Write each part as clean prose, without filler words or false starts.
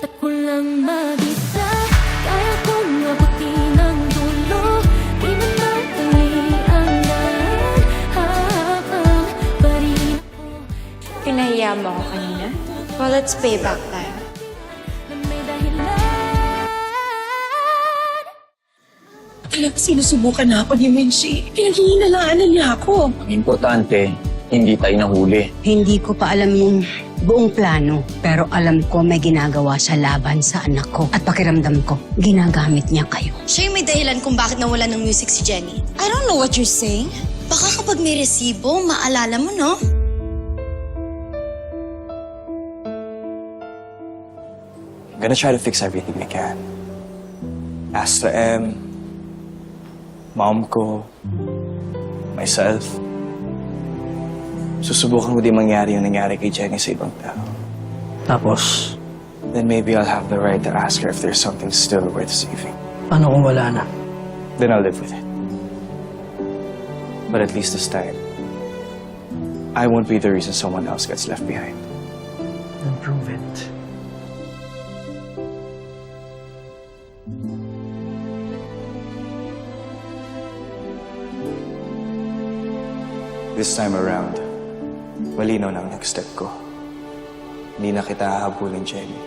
At kulang mag-isa, kaya kong abutin ang dulo. Di man madali ang daan, habang pa rin ako Pinahiya mo ako kanina? Well, let's pay back time. na may dahilan. Talagang sinusubukan na ako ni Menchie. Pinaghihinalaan niya ako. Ang importante, hindi tayo nahuli. Hindi ko pa alam yung buong plano, pero alam ko may ginagawa sa laban sa anak ko. At pakiramdam ko, ginagamit niya kayo. Siya yung may dahilan kung bakit nawala ng music si Jenny. I don't know what you're saying. Baka kapag may resibo, maalala mo, no? I'm gonna try to fix everything I can. Astra M, mom ko, myself. Susubukan ko din mangyari yung nangyari kay Jenny sa ibang tao. Tapos, Then maybe I'll have the right to ask her if there's something still worth saving. paano kung wala na? Then I'll live with it. But at least this time, I won't be the reason someone else gets left behind. Then prove it. This time around, malinaw na ang next step ko. Hindi na kita hahabulin, Jenny.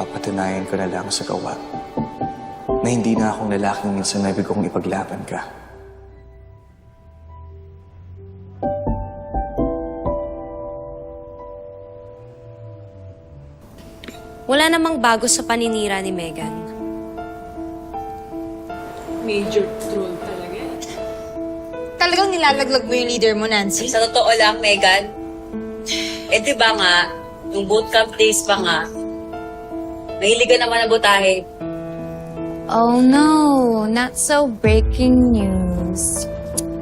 Papatunayan ko na lang sa gawa na hindi na akong lalaking minsan na ibig kong ipaglaban ka. Wala namang bago sa paninira ni Megan. Major troll talaga. Talagang nilalaglag mo yung leader mo, Nancy? Sa totoo lang, Megan, di ba nga, yung bootcamp days pa nga, mahilig ka naman na butahe. Oh no, not so breaking news.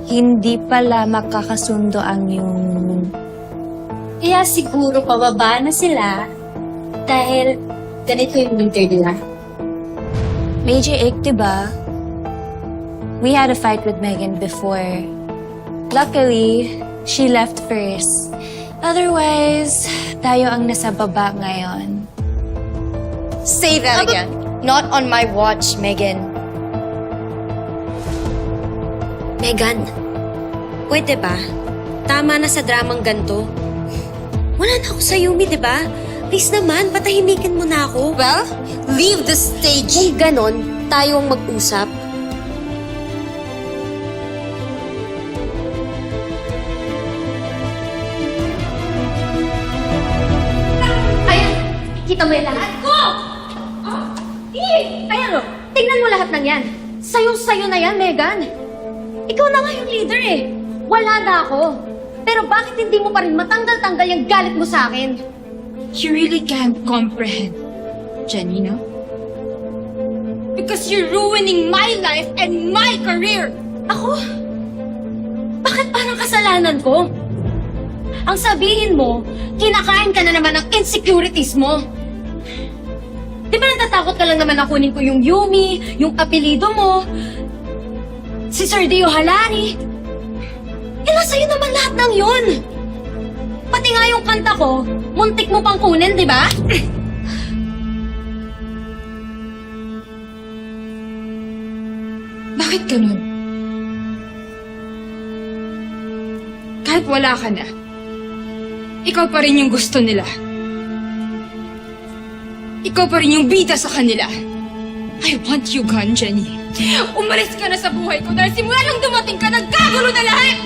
Hindi pala makakasundo ang yung... Kaya siguro pababa na sila dahil ganito yung winter nila. Major Ick, diba? We had a fight with Megan before. Luckily, she left first. Otherwise, tayo ang nasa baba ngayon. Say that again. Not on my watch, Megan. Megan, pwede ba? Tama na sa dramang ganto. Wala na ako sa Yumi, di ba? Please naman, patahimikin mo na ako. Well, leave the stage. Kung ganon, tayo ang mag-usap. Ayan! Kita mo yung lahat ko! Ayan o! Tingnan mo lahat ng yan. Sayo-sayo na yan, Megan. Ikaw na nga yung leader eh. Wala na ako. Pero bakit hindi mo pa rin matanggal-tanggal yung galit mo sa akin? You really can't comprehend, Jenny, no? Because you're ruining my life and my career! Ako? Bakit parang kasalanan ko? Ang sabihin mo, kinakain ka na naman ng insecurities mo. Di ba natatakot ka lang naman na kunin ko yung Yumi, yung apelido mo, si Sir Dio Halari? Eh, nasa'yo naman lahat ng yun. Pati nga yung kanta ko, muntik mo pang kunin, di ba? Bakit ganun? Kahit wala ka na, ikaw pa rin yung gusto nila. Ikaw pa rin yung bida sa kanila. I want you gone, Jenny. Umalis ka na sa buhay ko dahil simula nang dumating ka, nagkagulo na lahat!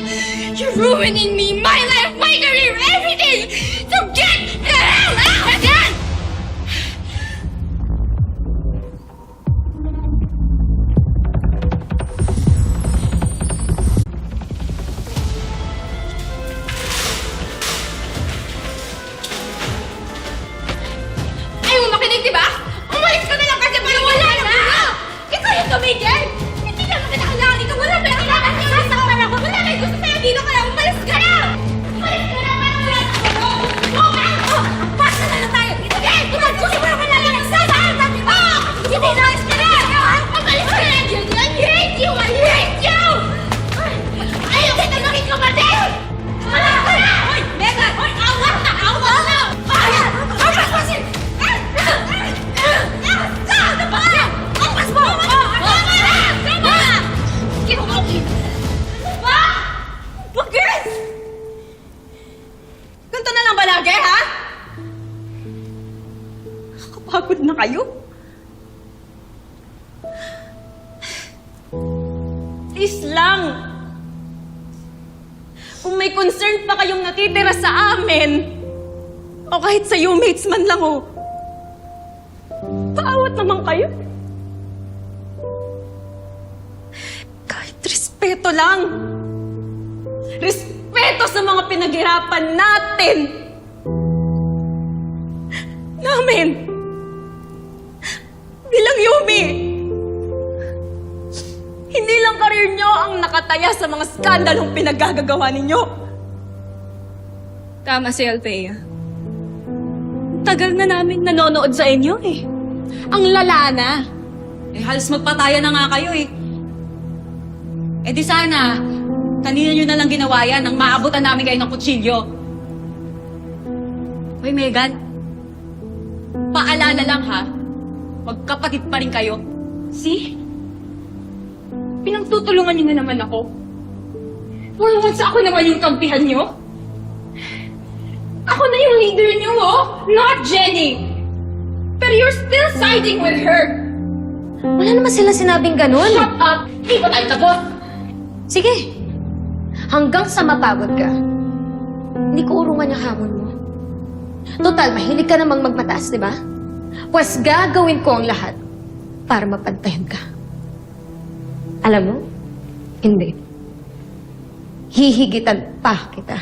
You're ruining me, my life, my career, everything! So get the hell out again! Ayaw mo makinig, di ba? Umalis ka na lang kasi parang wala na! Ikaw yung tumigil! Hindi naman kita kailangan ikaw! Wala na kailangan! Sasaktan ako! Wala na gusto sa'yo dito kaya umalis ka na! Umalis ka na! Parang wala na ako! Go back! Pasa na lang Pagod na kayo? Please lang. Kung may concern pa kayong natitira sa amin, o kahit sa mates man lang paawat naman kayo. Kahit respeto lang. Respeto sa mga pinaghirapan natin. Namin. Bilang Yumi. Hindi lang karir nyo ang nakataya sa mga skandalong pinaggagawa ninyo. Tama si Althea. Tagal na namin nanonood sa inyo eh. Ang lala na. Halos magpataya na nga kayo di sana, kanina nyo na lang ginawa yan nang maabutan namin kayo ng kutsilyo. Hoy, Megan. Paalala lang ha, magkapatid pa rin kayo. See? Pinagtutulungan niyo na naman ako. For once, ako naman yung kampihan niyo. Ako na yung leader niyo, not Jenny. Pero you're still siding with her. Wala naman sila sinabing ganun. Shut up! Hindi ba tayo tapos? Sige. Hanggang sa mapagod ka. Hindi ko urungan yung hamon mo. Total, mahilig ka namang magmataas, di ba? Pues gagawin ko ang lahat para mapantayan ka. Alam mo? Hindi. Hihigitan pa kita.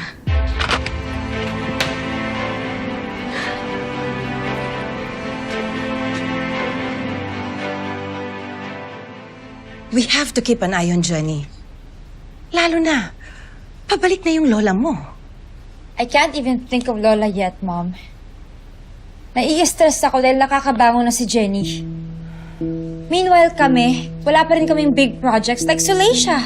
We have to keep an eye on Jenny. Lalo na, pabalik na yung lola mo. I can't even think of Lola yet, Mom. Nai-stress ako dahil nakakabangon na si Jenny. Meanwhile kami, wala pa rin kaming big projects like Sulacia.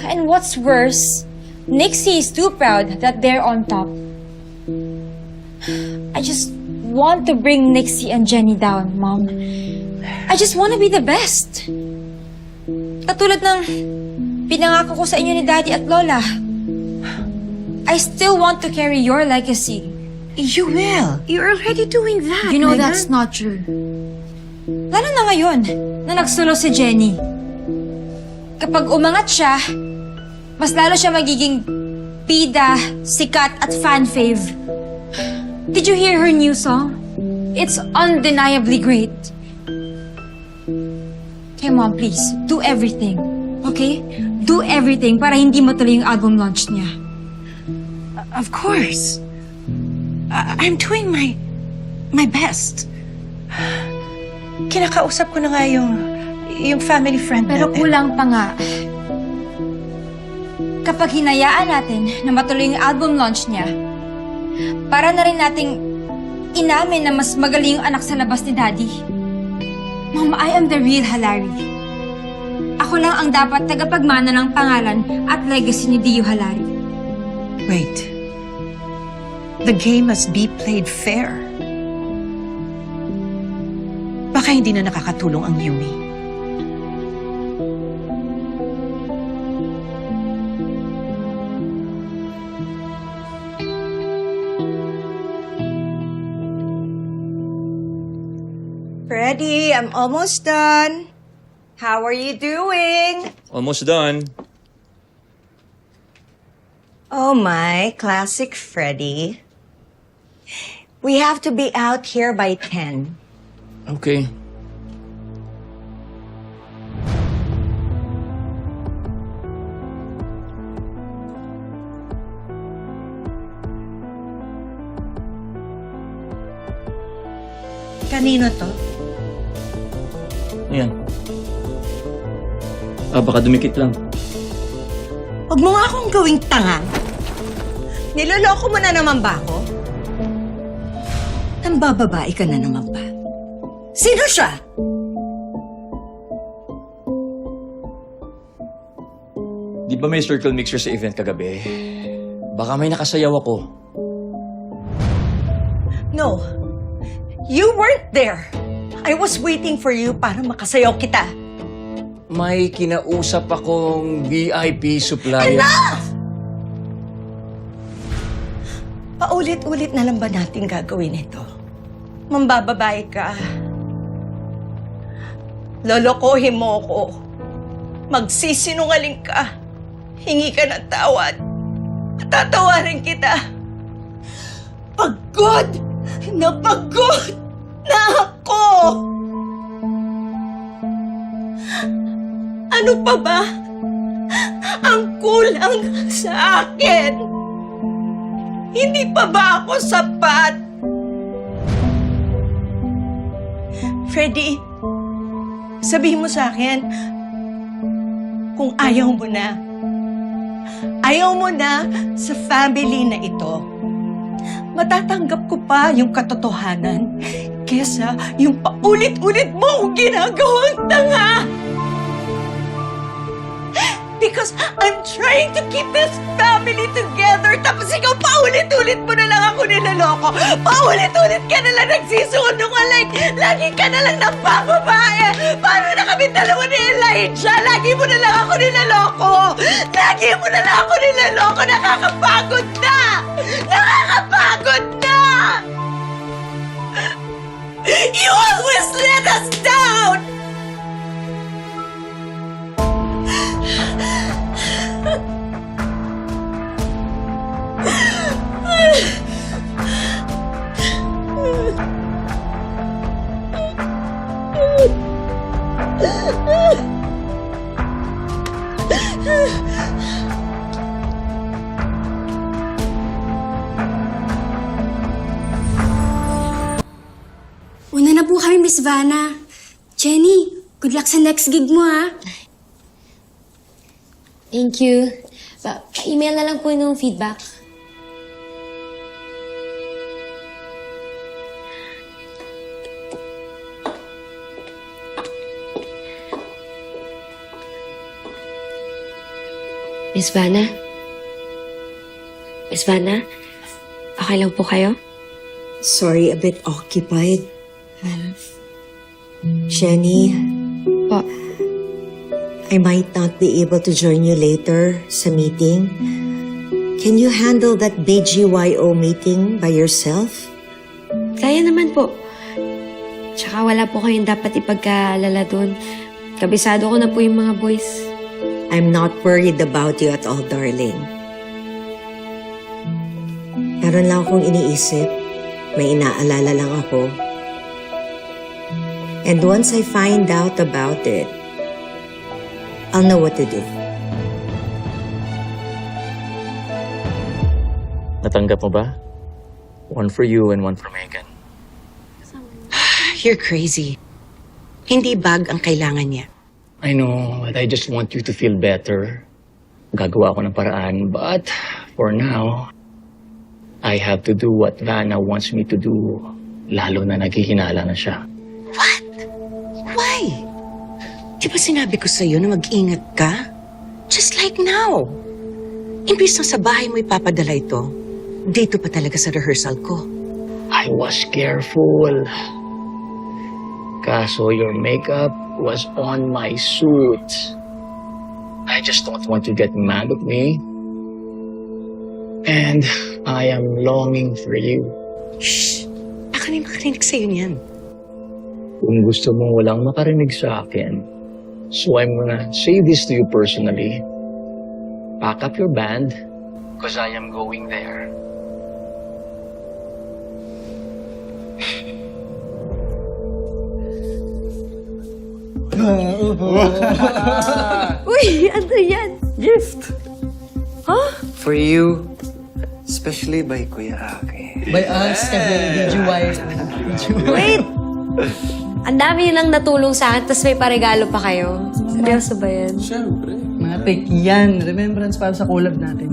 And what's worse, Nixie is too proud that they're on top. I just want to bring Nixie and Jenny down, Mom. I just want to be the best. Katulad ng pinangako ko sa inyo ni Daddy at Lola. I still want to carry your legacy. You will. You're already doing that, You know Megan. that's not true. Lalo na ngayon, na nagsulo si Jenny. Kapag umangat siya, mas lalo siya magiging bida, sikat at fan fave. Did you hear her new song? It's undeniably great. Okay, Mom, please, do everything. Okay? Do everything para hindi matuloy yung album launch niya. Of course. I'm doing my best. Kinakausap ko na nga yung family friend Pero natin. kulang pa nga. Kapag hinayaan natin na matuloy yung album launch niya, para na rin nating inamin na mas magaling yung anak sa labas ni Daddy. Mom, I am the real Halari. Ako lang ang dapat tagapagmana ng pangalan at legacy ni Dio Halari. Wait. The game must be played fair. Baka hindi na nakakatulong ang Yumi. Freddie, I'm almost done. How are you doing? Almost done. Oh my, classic Freddie. We have to be out here by 10. Okay. Kanino to? Ayan. Baka dumikit lang. Huwag mo nga akong gawing tanga. Niloloko mo na naman ba ako? Nambababae ka na naman ba? Sino siya? Di ba may circle mixer sa event kagabi? Baka may nakasayaw ako. No. You weren't there. I was waiting for you para makasayaw kita. May kinausap akong VIP supplier. Enough! Paulit-ulit na lang ba natin gagawin ito? mambababae ka. Lolokohin mo ako. Magsisinungaling ka. Hingi ka ng tawad. Tatawarin kita. Pagod na ako! Ano pa ba ang kulang sa akin? Hindi pa ba ako sapat? Freddy, sabihin mo sa akin kung ayaw mo na. Ayaw mo na sa family na ito. Matatanggap ko pa yung katotohanan kesa yung paulit-ulit mo akong ginagawang tanga. Because I'm trying to keep this family together. Tapos ikaw, paulit-ulit mo na lang ako nilaloko. Paulit-ulit ka na lang nagsisunungaling. Lagi ka na lang nagbababae. Paano na kami dalawa ni Elijah? Lagi mo na lang ako nilaloko. Lagi mo na lang ako nilaloko. Nakakapagod na! Nakakapagod na! You always let us down! Una na po kami, Miss Vanna. Jenny, good luck sa next gig mo, ha? Thank you. Pa-email na lang po yung feedback. Miss Vanna? Miss Vanna? Okay lang po kayo? Sorry, a bit occupied. Jenny, Po. I might not be able to join you later sa meeting. Can you handle that BGYO meeting by yourself? Kaya naman po. Tsaka wala po kayong dapat ipagkaalala doon. Kabisado ko na po yung mga boys. I'm not worried about you at all, darling. Meron lang akong iniisip. May inaalala lang ako. And once I find out about it, I'll know what to do. Natanggap mo ba? One for you and one for Megan. You're crazy. Hindi bag ang kailangan niya. I know, but I just want you to feel better. Gagawa ko ng paraan, but for now, I have to do what Vanna wants me to do, lalo na naghihinala na siya. What? Why? Di ba sinabi ko sa'yo na mag-ingat ka? Just like now. Imbis na sa bahay mo ipapadala ito, dito pa talaga sa rehearsal ko. I was careful. Kaso your makeup was on my suit. I just don't want to get mad at me. And I am longing for you. Shh! Baka may makarinig sa'yo niyan. Kung gusto mong walang makarinig sa akin, so I'm gonna say this to you personally. Pack up your band, because I am going there. Uy, ano yan? Gift! For you, especially by Kuya Aki. By us, BGY. Wait! Ang dami lang natulong sa akin, tapos may paregalo pa kayo. Seryoso ba yan? Siyempre. Mga take yan. Remembrance para sa collab natin.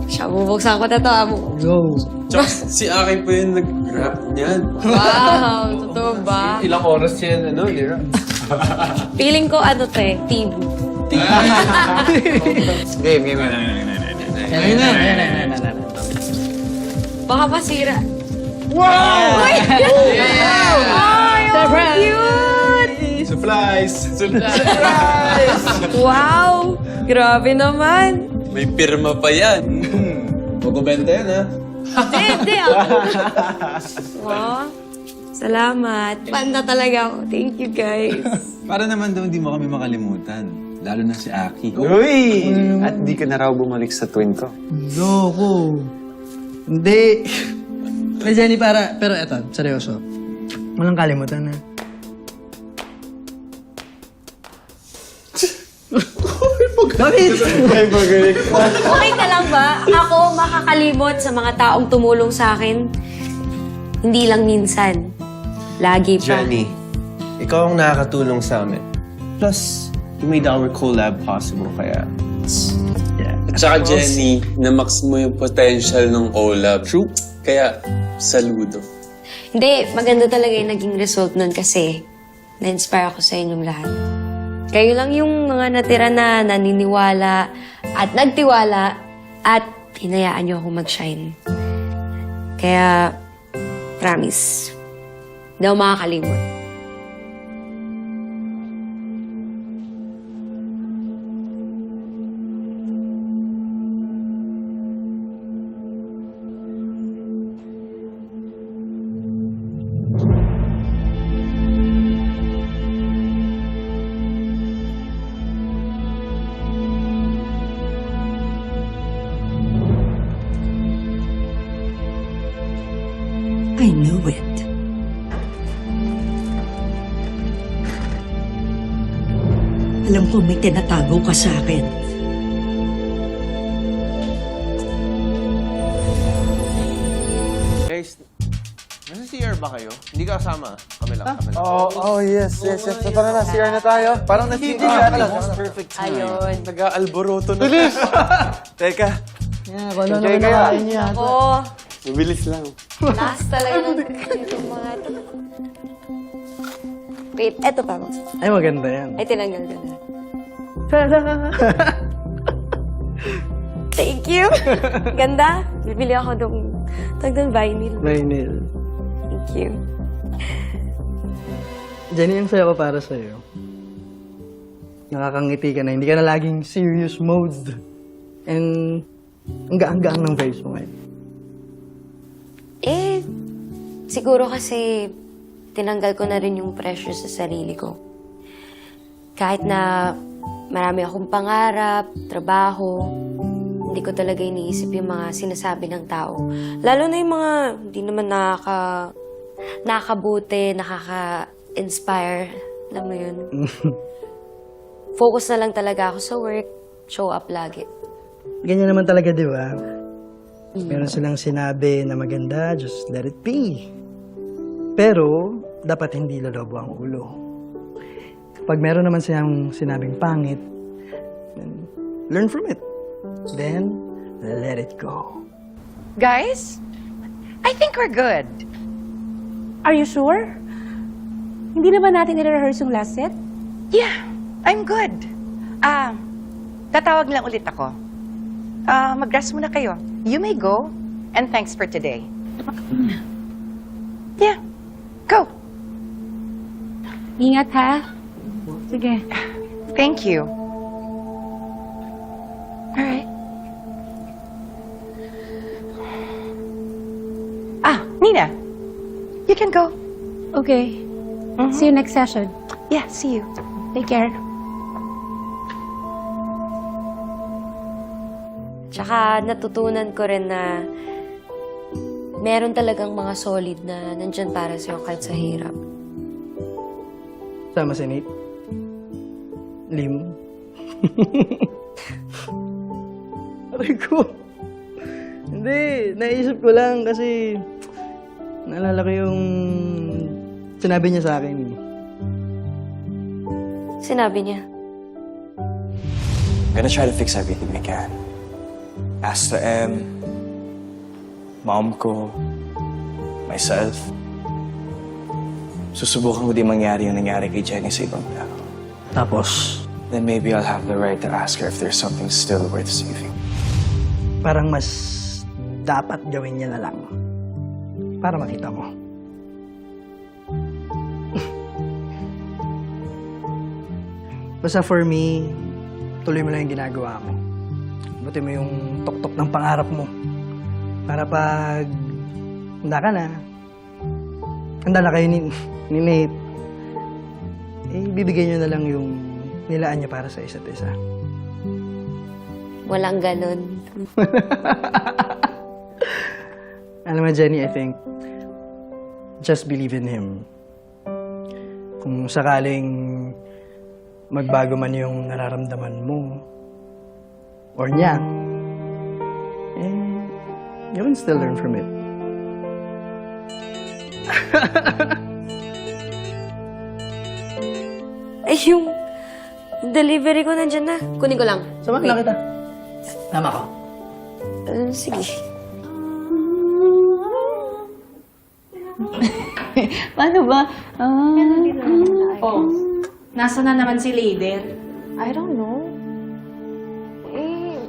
Siya, bubuksan ko na to. Go. Tsaka si Aki po yung nag-rap niyan. Wow, totoo ba? Ilang oras yan, Lira? Feeling ko ano to eh, TV. Game. Yan na. Baka masira. Wow! Uy! Ay, oh, cute! Supplies! Wow! Grabe naman. May pirma pa yan. Magubenta yan, ha? Hindi ako. Oh, salamat. Panda talaga ako. Thank you, guys. Para naman daw hindi mo kami makalimutan. Lalo na si Aki. Uy! At di ka na raw bumalik sa twin ko. Loko. Hindi. Hey, Jenny, pero eto, seryoso. Walang kalimutan na. Bakit? Okay ka lang ba? Ako makakalimot sa mga taong tumulong sa akin. Hindi lang minsan. Lagi pa. Jenny, ikaw ang nakakatulong sa amin. Plus, you made our collab possible, kaya... Yeah. At saka Jenny, na-max mo yung potential ng OLAB. True. Kaya, saludo. Hindi, maganda talaga yung naging result nun kasi na-inspire ako sa inyong lahat. Kayo lang yung mga natira na naniniwala at nagtiwala at hinayaan niyo akong mag-shine. Kaya, promise, hindi ako makakalimot. I knew it. Alam ko may tinatago ka sa akin. Guys, nasa CR ba kayo? Hindi ka kasama. Kami lang. Oh, yes. Tara na, CR na tayo. Parang nag-CR na lang. Perfect time. Ayun. Nag-aalboroto na. Bilis! Teka, Yeah, kung ano naman nakain niya. Ako, mabilis lang. last talaga ng itong mga to. Wait, eto pa. Ay, maganda yan. Ay, tinanggal ko na. Thank you. Ganda. Bibili ako ng vinyl. Vinyl. Thank you. Jenny, ang saya ko para sa'yo. Nakakangiti ka na. Hindi ka na laging serious mode. And ang gaang-gaang ng vibes mo ngayon. Eh, siguro kasi tinanggal ko na rin yung pressure sa sarili ko. Kahit na marami akong pangarap, trabaho, hindi ko talaga iniisip yung mga sinasabi ng tao. Lalo na yung mga hindi naman nakakabuti, nakaka-inspire. Alam mo yun? Focus na lang talaga ako sa work, show up lagi. Ganyan naman talaga, di ba? Meron silang sinabi na maganda, just let it be. Pero, dapat hindi lolobo ang ulo. Kapag meron naman silang sinabing pangit, then learn from it. Then, let it go. Guys, I think we're good. Are you sure? Hindi na ba natin i-rehearse yung last set? Yeah, I'm good. Tatawag lang ulit ako. Mag-rest muna kayo. You may go, and thanks for today. Yeah, go. Ingat ha. Sige. Thank you. All right. Nina, you can go. Okay. See you next session. Yeah, see you. Take care. Tsaka natutunan ko rin na meron talagang mga solid na nandyan para sa'yo kahit sa hirap. Sama si Nate. Lim. Aray ko. Hindi, naisip ko lang kasi naalala ko yung sinabi niya sa akin. Sinabi niya. I'm gonna try to fix everything I can. As to M, mom ko, myself. Susubukan ko din mangyari yung nangyari kay Jenny sa ibang tao. Tapos, Then maybe I'll have the right to ask her if there's something still worth saving. parang mas dapat gawin niya na lang para makita mo. Basta for me, tuloy mo lang yung ginagawa mo. Buti mo yung tuktok ng pangarap mo. Para pag handa ka na, handa na kayo ni Nate, eh, bibigay nyo na lang yung nilaan nyo para sa isa't isa. Walang ganun. Alam mo, Jenny, I think, just believe in him. Kung sakaling magbago man yung nararamdaman mo, or niya, eh, you can still learn from it. Ay, yung delivery ko nandyan na. Kunin ko lang. Samahan lang kita. Tama ko. Sige. Paano ba? Nasa na naman si Leiden? I don't know. Eh,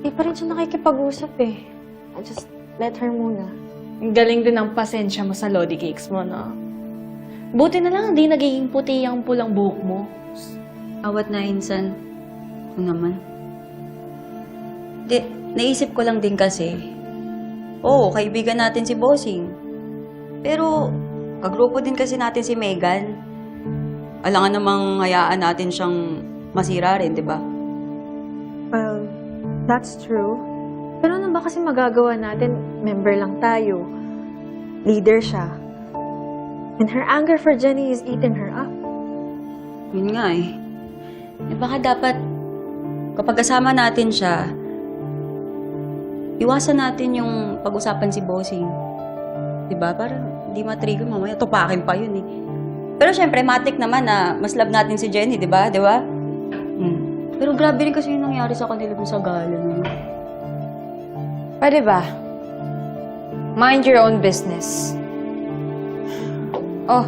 di pa rin siya nakikipag-usap eh. I just let her muna. Ang galing din ang pasensya mo sa Lodi Cakes mo, no? Buti na lang, hindi nagiging puti ang pulang buhok mo. Awat na insan. Ako naman. Di, naisip ko lang din kasi. Oo, kaibigan natin si Bossing. Pero, kagrupo din kasi natin si Megan. Alangan namang hayaan natin siyang masira rin, di ba? Well, that's true. Pero ano ba kasi magagawa natin? Member lang tayo. Leader siya. And her anger for Jenny is eating her up. Yun nga eh. Eh baka dapat, kapag kasama natin siya, iwasan natin yung pag-usapan si Bossing. Diba? Parang hindi matrigger, mamaya tupakin pa yun eh. Pero syempre, matik naman na mas love natin si Jenny, diba? Diba? Pero grabe rin kasi yung nangyari sa kanila dun sa gala. No? Pwede ba? Mind your own business. Oh.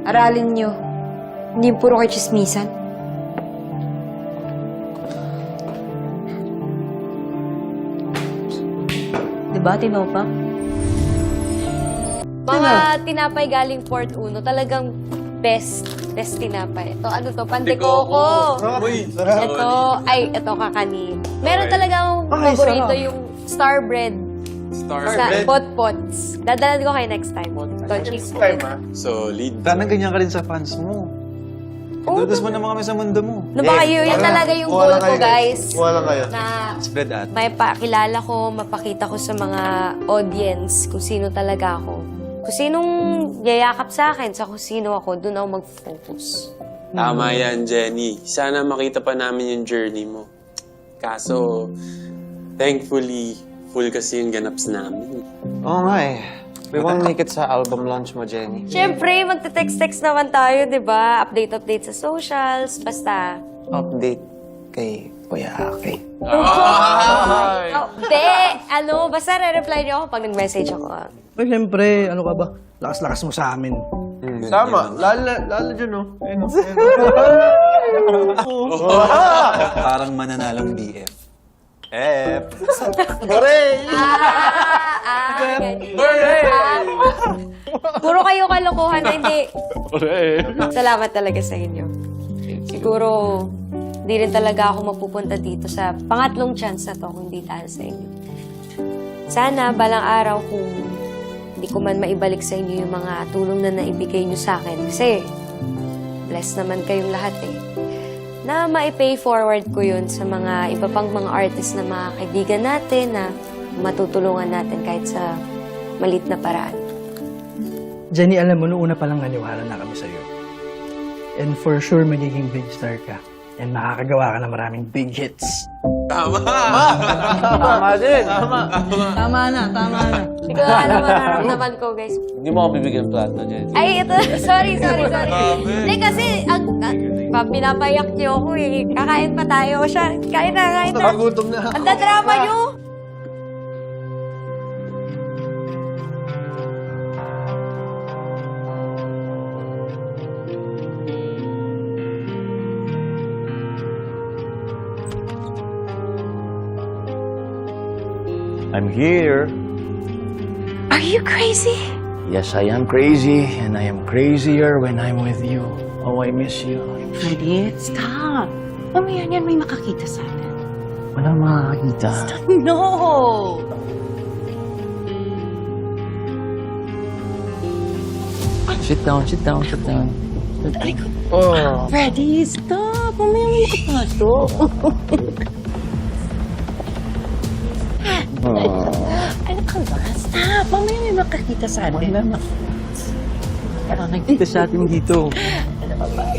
Aralin nyo. Hindi puro kayo chismisan. Diba, Tinopa? Mga tinapay galing Fort Uno, talagang best tinapay. Ito, ano to? Pandekoko. Ito kakanin. Meron talagang paborito yung star bread. Pot-pots. Dadalan ko kayo next time. Next time, Solid. Sana ganyan ka rin sa fans mo. Inutos mo naman kami sa mundo mo. Ano ba kayo? Yan talaga yung goal ko, guys. Wala kayo. Na Spread out. may pakilala ko, mapakita ko sa mga audience kung sino talaga ako. Kung sinong yayakap sa akin, sa kung sino ako, doon ako mag-focus. Tama yan, Jenny. Sana makita pa namin yung journey mo. Kaso, thankfully, full kasi yung ganaps namin. Oo nga eh. We won't make it sa album launch mo, Jenny. Siyempre, magte-text-text naman tayo, di ba? Update sa socials, basta. Update kay Kuya Aki. Basta re-reply niyo ako pag nag-message ako. Ay, siyempre, ano ka ba? Lakas-lakas mo sa amin. Tama. Lalo dyan, no? Parang mananalang BF. Puro kayo kalokohan na hindi. Salamat talaga sa inyo. Siguro, di rin talaga ako mapupunta dito sa pangatlong chance na to kung hindi dahil sa inyo. Sana, balang araw kung hindi ko man maibalik sa inyo yung mga tulong na naibigay nyo sa akin. Kasi, blessed naman kayong lahat eh. Na ma-pay forward ko yun sa mga iba pang mga artist na mga kaibigan natin na matutulungan natin kahit sa malit na paraan. Jenny, alam mo, noong una pa lang naniwala na kami sa'yo. And for sure, magiging big star ka. And makakagawa ka ng maraming big hits. Tama din. Tama na. Hindi ko alam ang nararamdaman ko, guys. Hindi mo ako bibigyan plato, Jenny. Ay, ito. Sorry. Hindi, kasi pinapayak niyo ako eh. Kakain pa tayo. Siya, kain na. Nakagutom na. Ang dadrama niyo. I'm here. Are you crazy? Yes, I am crazy, and I am crazier when I'm with you. Oh, I miss you. Freddy, stop. Mamaya niyan may makakita sa atin. Wala makakakita. No! Sit down, sit down, sit down. Freddy, stop! Mamaya mo makapasok. Ano ka ba? Stop! Mamaya may makakita sa atin. Nakakita sa atin dito. Ano ba ba?